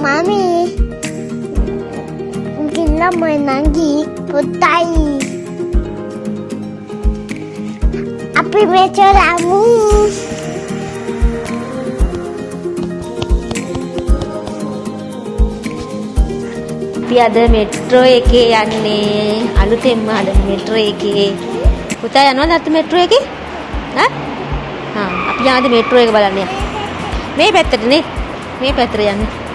Mami, kita main lagi. Putai. Api metro kamu. අපි අද metro එකේ යන්නේ අලුතෙන්ම හදන මෙට්‍රෝ එකේ පුතා යනවද අද මෙට්‍රෝ එකේ අපි යන්නේ මෙට්‍රෝ එක බලන්න යන්න මේ පැත්තටනේ මේ පැත්තට යන්නේ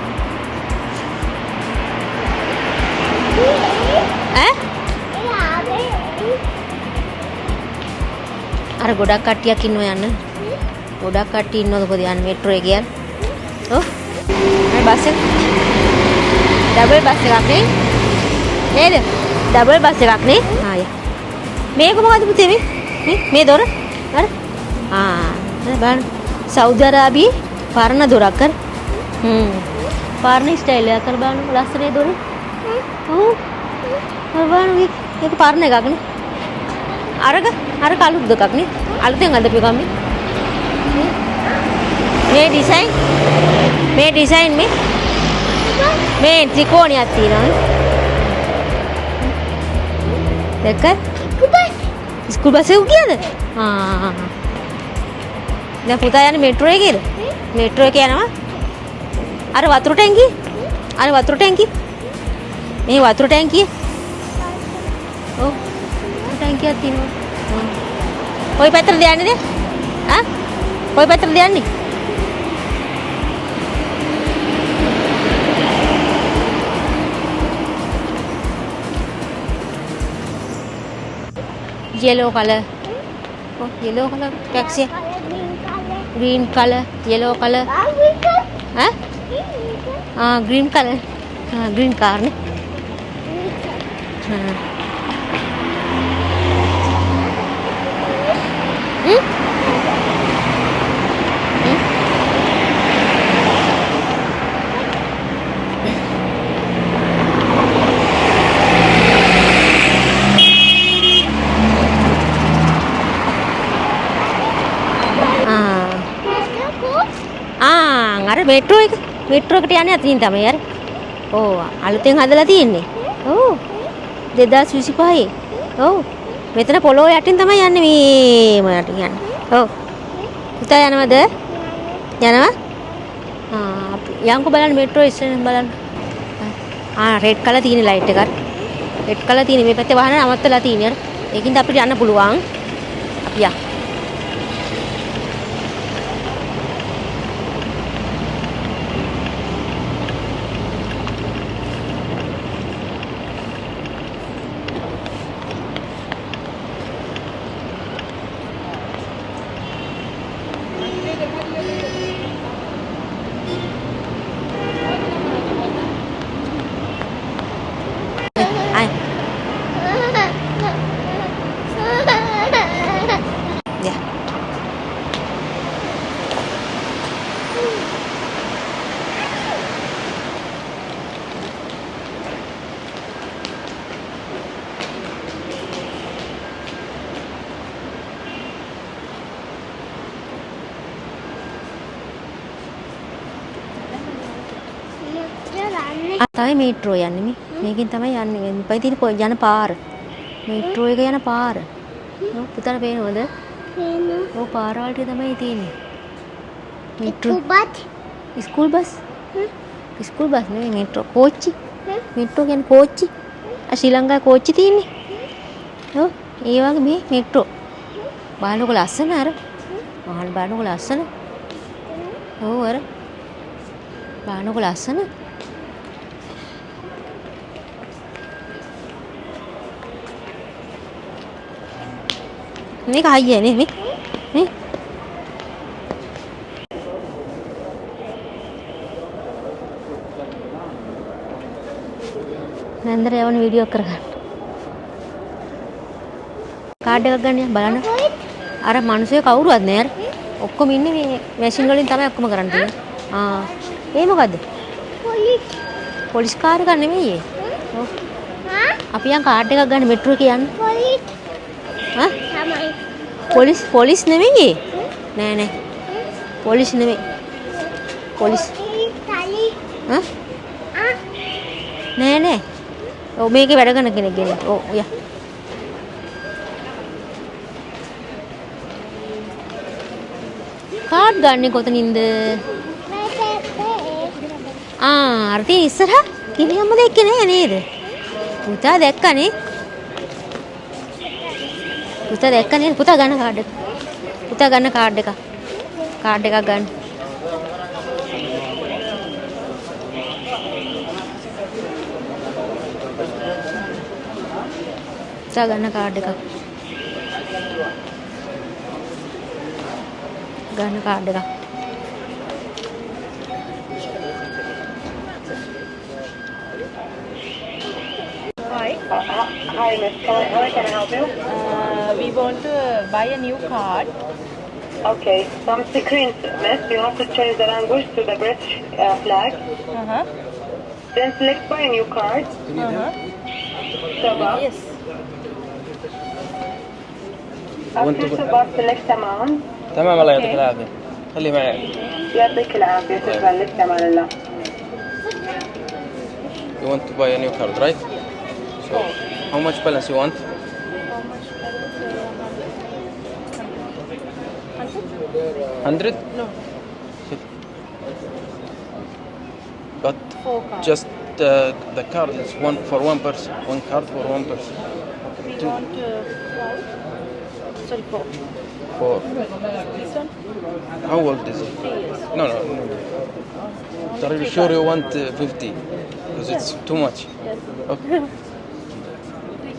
අර ගොඩක් කට්ටියක් ඉන්නවා යන්න ගොඩක් කට්ටිය ඉන්නවද කොහෙද යන්නේ මෙට්‍රෝ එකේ යන්න ඔව් මේ බස් එක डबल बस එකක් නේ නේද ඩබල් බස් එකක් නේ මේක මොකද පුතේ මේ දොර අර බලන්න සෞදි අරාබියේ පරණ දොරක් කර පරණ ස්ටයිල් එකක් කර බලන්න ලස්සනේ දොර බලන්න මේක පරණ එකක් නේ අර කලුත් දෙකක් නේ අලුතෙන් අදපු එකක් මේ ඩිසයින් මේ ත්‍රිකෝණයක් තියෙනවා දැක්ක ස්කූල් බස් එක ගියද දැන් පුතා යන්නේ මෙට්‍රෝ එකේද මෙට්‍රෝ එකේ යනවා අර වතුර ටැංකිය මේ වතුර ටැංකිය ඔව් ටැංකියක් තියෙනවා කොයි පැත්තටද යන්නේ කොයි පැත්තටද යන්නේ yellow color taxi green color yellow color green color green car ne අර මෙට්‍රෝ එකට යන්නේ අතින් තමයි අර. ඔව් අලුතෙන් හදලා තියෙන්නේ. ඔව් 2025. ඔව් මෙතන පොළොව යටින් තමයි යන්නේ මේම යටින් යන්නේ. ඔව් පුතා යනවද? යනවා? අපි යන්කෝ බලන්න මෙට්‍රෝ ස්ටේෂන් බලන්න. රෙඩ් කලර් තියෙන ලයිට් එකක්. රෙඩ් කලර් තියෙන මේ පැත්තේ වාහන නවත්තලා තියෙන්නේ අර. ඒකින්ද අපිට යන්න පුළුවන්. අපි යන්න. තමයි මෙට්‍රෝ යන්නේ මේකෙන් තමයි යන්නේ මේ තියෙන යන පාර මෙට්‍රෝ එක යන පාර ඔව් පුතාට පේනවද පේනවා ඔව් පාර වලට තමයි තියෙන්නේ මෙට්‍රෝ ස්කූල් බස් නෙවෙයි මෙට්‍රෝ කෝච්චි මෙට්‍රෝ කියන්නේ කෝච්චි ශ්‍රී ලංකාවේ කෝච්චි තියෙන්නේ ඔව් ඒ වගේ මේ මෙට්‍රෝ බලනකො ලස්සන අර මහාන බලනකො ලස්සන ඔව් අර බලනකො ලස්සන මේක හයිය නේ මේ නන්දර යවන වීඩියෝ කරගන්න කාඩ් එකක් ගන්න බලන්න අර මිනිස්සු කවුරුවත් නෑ අර ඔක්කොම ඉන්නේ මේ මැෂින් වලින් තමයි ඔක්කොම කරන්න තියෙන්නේ ඒ මොකද්ද පොලිස් කාර් එකක් නෙමෙයි ඔව් අපි යන් කාඩ් එකක් ගන්න මෙට්‍රෝ එකේ යන්න පොලිස් නෙමෙයි නෑ පොලිස් නෙමෙයි පොලිස් නෑ නෑ. ඔව් මේකේ වැඩ කරන කෙනෙක් ගෙන. ඔව් යා. කාඩ් ගන්නෙ කොතනින්ද? අර තියෙන ඉස්සරහ කිරියම්ම දැක්කේ නෑ නේද? පුතා දැක්කනේ. පුතා දැක්කනේ. පුතා ගන්න කාඩ් එක. පුතා ගන්න කාඩ් එක. කාඩ් එකක් ගන්න. පුතා ගන්න කාඩ් එකක්. ගන්න කාඩ් එකක්. Hi, Miss. How can I help you? We want to buy a new card. Okay, some screens, Miss. You have to change the language to the British flag. Uh-huh. Then select buy a new card. Uh-huh. Sabah. Yes. After Sabah, select amount. تمام الله يعطيك Okay. العافية خلي معي يعطيك العافية. شكرا لك. تمام الله. You want to buy a new card right? So how much balance you want? How much balance? 100? No, But 4 cards. just the card is one for one person. One card for one person. We want 5. Sorry, 4. For This one? how old is it? 3 years. No. Are you sure you want 50? Because it's too much. Yes. Okay. 3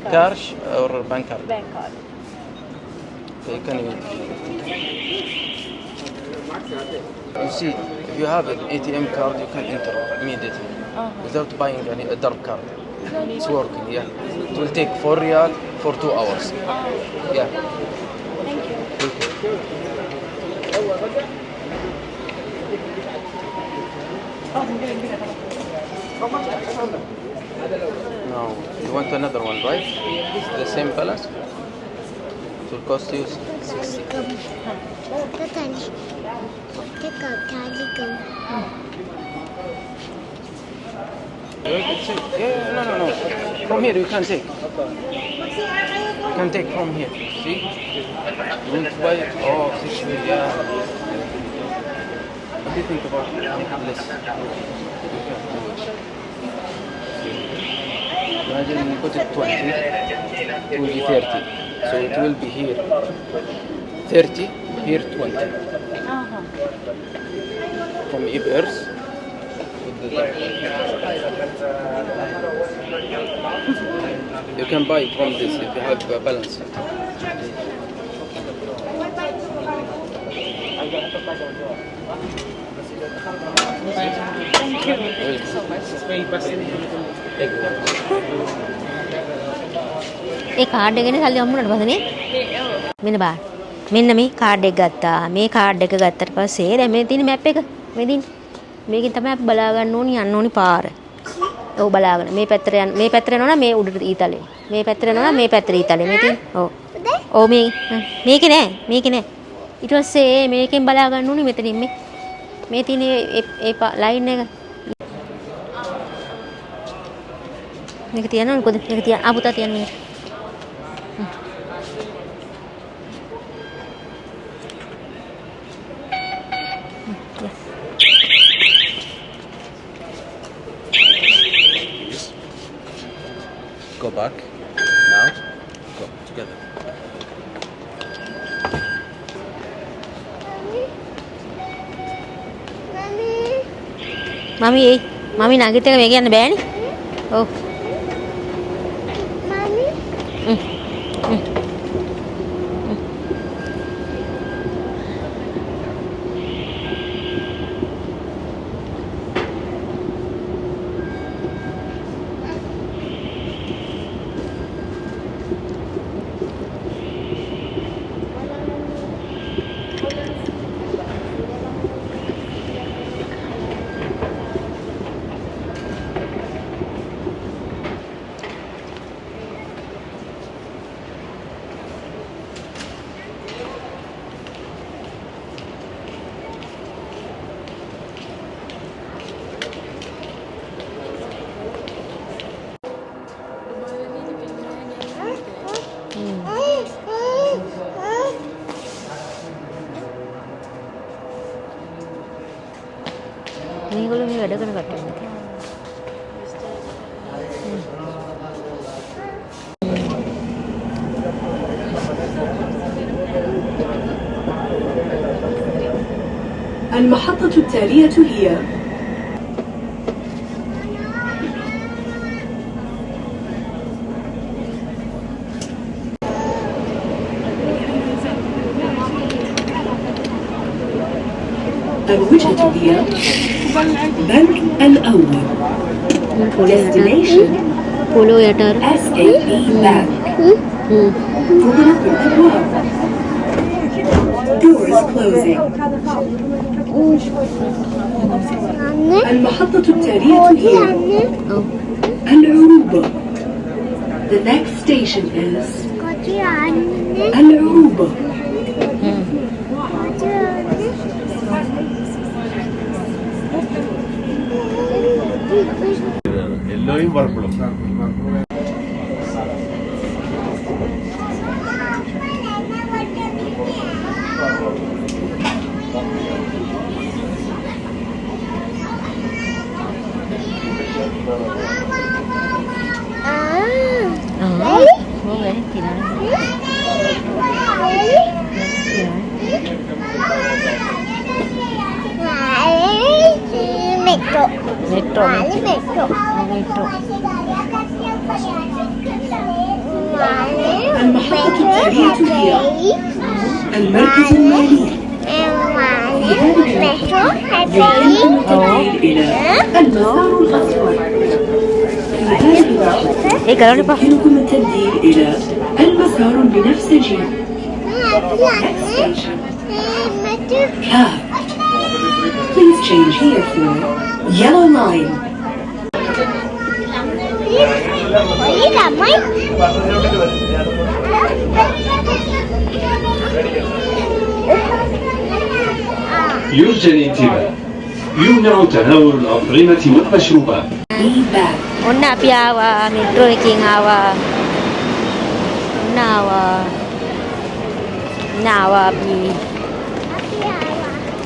cards. Cash or bank card? Bank card. Okay, can you see if you have an ATM card you can enter immediately without buying a dark card. It's working, yeah. It will take 4 riyal for 2 hours. Yeah. Thank you. Now you want another one, right? The same balance? It will cost you 60. Katanya. Tekak kali kau. Yeah, no. From here you can take. You can take from here. See? You want to buy it? Oh, 60, yeah. What do you think about this? Imagine you put it 20, it will be 30. So it will be here 30, here 20. Uh-huh. From Ibers with the dark. You can buy from this if you have a balance. Thank you. Thank you so much. A card එකනේ සල්ලි හම්බුනට පස්සේ මෙන්න බලන්න. මෙන්න මේ card එක ගත්තා. මේ කාඩ් එක ගත්තට පස්සේ දැන් මේ තියෙන මැප් එක මේ දින් මේකෙන් තමයි අපි බලා ගන්න ඕනි යන්න ඕනි පාර. ඔව් බලාගෙන මේ පැත්තට යන්න මේ පැත්තට යනවා නම් මේ උඩට ඊතලේ. මේ පැත්තට යනවා නම් මේ පැත්තට ඊතලේ. මේ තියෙන ඔව්. ඔව් මේකේ නෑ. ඊට පස්සේ මේකෙන් බලා ගන්න ඕනි මෙතනින් මේ තියෙන ඒ ලයින් එක. මේක තියන්න ඕනි කොහෙද? මේක තියන්න. ආ පුතා තියන්න මේක. Go back. Now. Go together. Mami. මමි නගිත් එක මේක යන්න බෑනේ. ඔව්. Mami. මේගොල්ලෝ මේ වැඩ කරන කට්ටිය. المحطة التالية هي الوجهة هي بنك الأول. Destination පොලෝ යටර. SAB Bank. تغلق الأبواب. Doors closing. المحطة التالية هي العروبة. The next station is العروبة. യെല്ലോയും പർപ്പിളും Metro. Metro. Metro. Metro. المحطة التالية هي المركز المالي. Metro. يمكنكم التنقل إلى المسار الأصفر. Eh, kalau ni apa? يمكنكم التبديل إلى المسار البنفسجي. Next station, Cab. Please change here for Yellow Line. يرجى الانتباه. يمنع تناول الأطعمة والمشروبات. Be back. ඔන්න අපි ආවා මෙට්‍රෝ එකකින් ආවා. ඔන්න ආවා.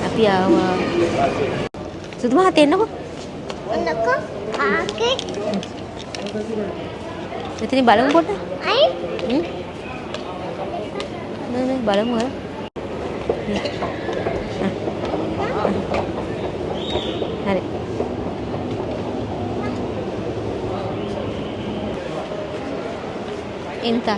අපි ආවා. සුදු මහත් එන්නකෝ. මෙතන බලමු පොඩ්ඩක්. නෑ බලමු හරි. හරි. Inta.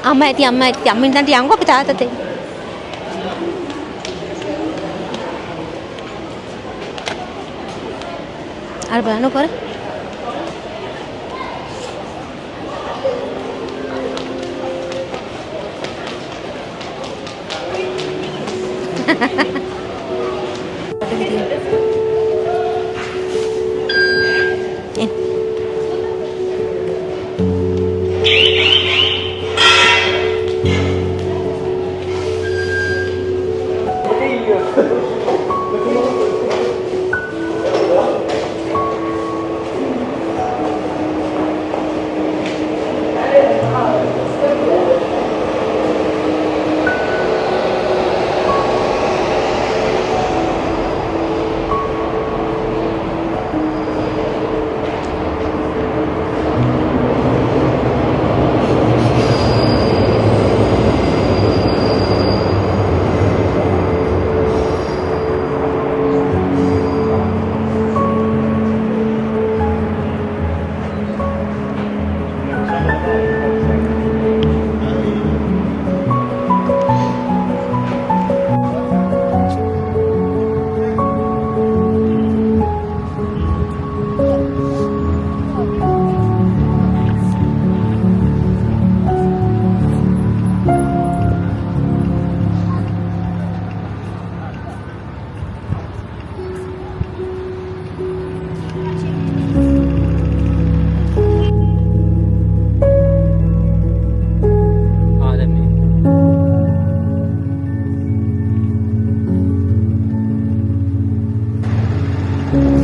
අම්මා ඇති අම්මින් දැන් යංගෝ අපි තාත්තට අර බලන්න කර Bye.